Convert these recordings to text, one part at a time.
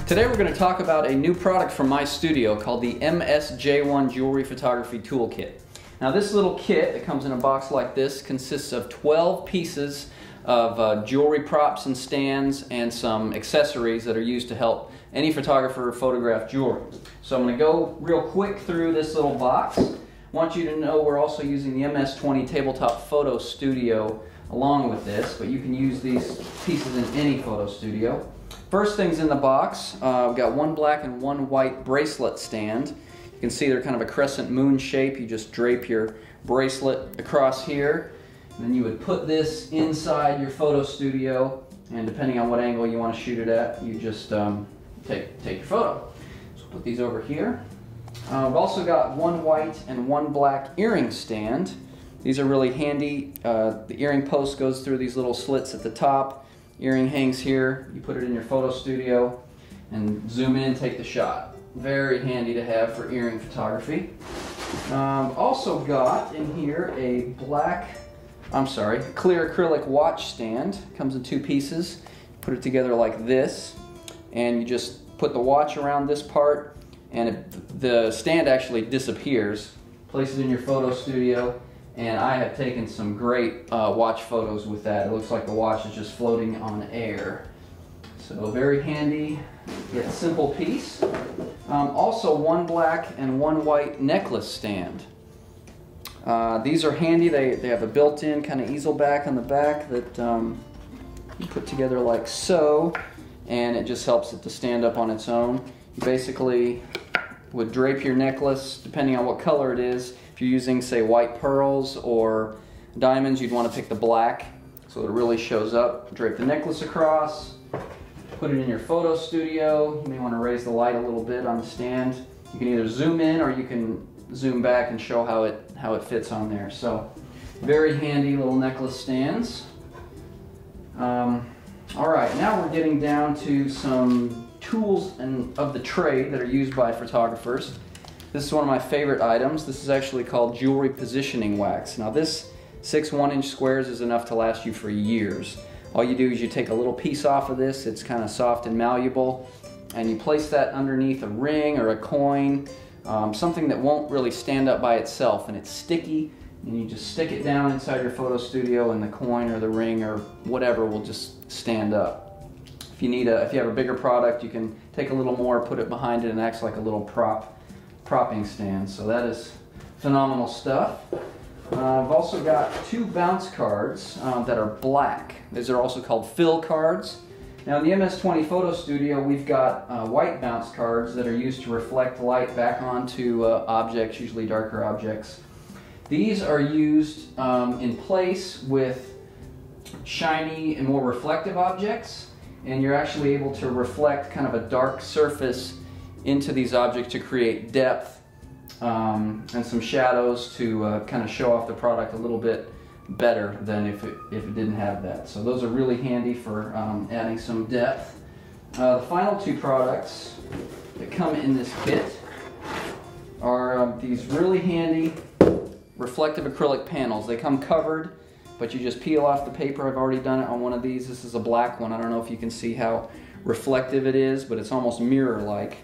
Today we're going to talk about a new product from MyStudio called the MSJ1 Jewelry Photography Toolkit. Now this little kit that comes in a box like this consists of 12 pieces of jewelry props and stands and some accessories that are used to help any photographer photograph jewelry. So I'm going to go real quick through this little box. I want you to know we're also using the MS-20 Tabletop Photo Studio along with this, but you can use these pieces in any photo studio. First things in the box, we've got one black and one white bracelet stand. You can see they're kind of a crescent moon shape. You just drape your bracelet across here, and then you would put this inside your photo studio, and depending on what angle you want to shoot it at, you just take your photo. So put these over here. We've also got one white and one black earring stand. These are really handy. The earring post goes through these little slits at the top. Earring hangs here. You put it in your photo studio and zoom in, take the shot. Very handy to have for earring photography. Also got in here a clear acrylic watch stand. Comes in two pieces. Put it together like this, and you just put the watch around this part, and the stand actually disappears. Place it in your photo studio. And I have taken some great watch photos with that. It looks like the watch is just floating on air. So very handy, yet simple piece. Also one black and one white necklace stand. These are handy. They have a built-in kind of easel back on the back that you put together like so, and it just helps it to stand up on its own. You basically would drape your necklace, depending on what color it is. If you're using, say, white pearls or diamonds, you'd want to pick the black so it really shows up. Drape the necklace across, put it in your photo studio. You may want to raise the light a little bit on the stand. You can either zoom in or you can zoom back and show how it fits on there. So very handy little necklace stands. All right, now we're getting down to some tools of the trade that are used by photographers. This is one of my favorite items. This is actually called jewelry positioning wax. Now this 6 1-inch squares is enough to last you for years. All you do is you take a little piece off of this, it's kind of soft and malleable, and you place that underneath a ring or a coin, something that won't really stand up by itself, and it's sticky, and you just stick it down inside your photo studio and the coin or the ring or whatever will just stand up. If you have a bigger product, you can take a little more, put it behind it, and it acts like a little propping stand. So that is phenomenal stuff. I've also got 2 bounce cards that are black. These are also called fill cards. Now in the MS-20 Photo Studio, we've got white bounce cards that are used to reflect light back onto objects, usually darker objects. These are used in place with shiny and more reflective objects, and you're actually able to reflect kind of a dark surface into these objects to create depth and some shadows to kind of show off the product a little bit better than if it didn't have that. So those are really handy for adding some depth. The final 2 products that come in this kit are these really handy reflective acrylic panels. They come covered, but you just peel off the paper. I've already done it on one of these. This is a black one. I don't know if you can see how reflective it is, but it's almost mirror-like.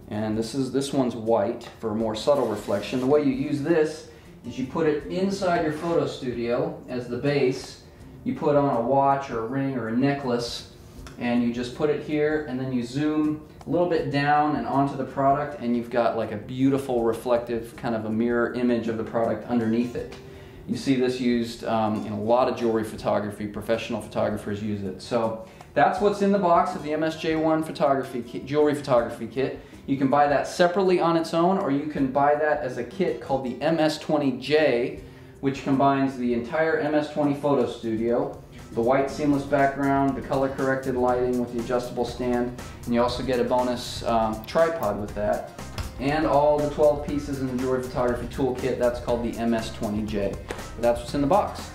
And this one's white for a more subtle reflection. The way you use this is you put it inside your photo studio as the base. You put on a watch or a ring or a necklace, and you just put it here, and then you zoom a little bit down and onto the product, and you've got like a beautiful reflective kind of a mirror image of the product underneath it. You see this used in a lot of jewelry photography. Professional photographers use it. So that's what's in the box of the MSJ1 jewelry photography kit. You can buy that separately on its own, or you can buy that as a kit called the MS-20J, which combines the entire MS-20 Photo Studio, the white seamless background, the color-corrected lighting with the adjustable stand, and you also get a bonus tripod with that, and all the 12 pieces in the jewelry photography toolkit. That's called the MS-20J. That's what's in the box.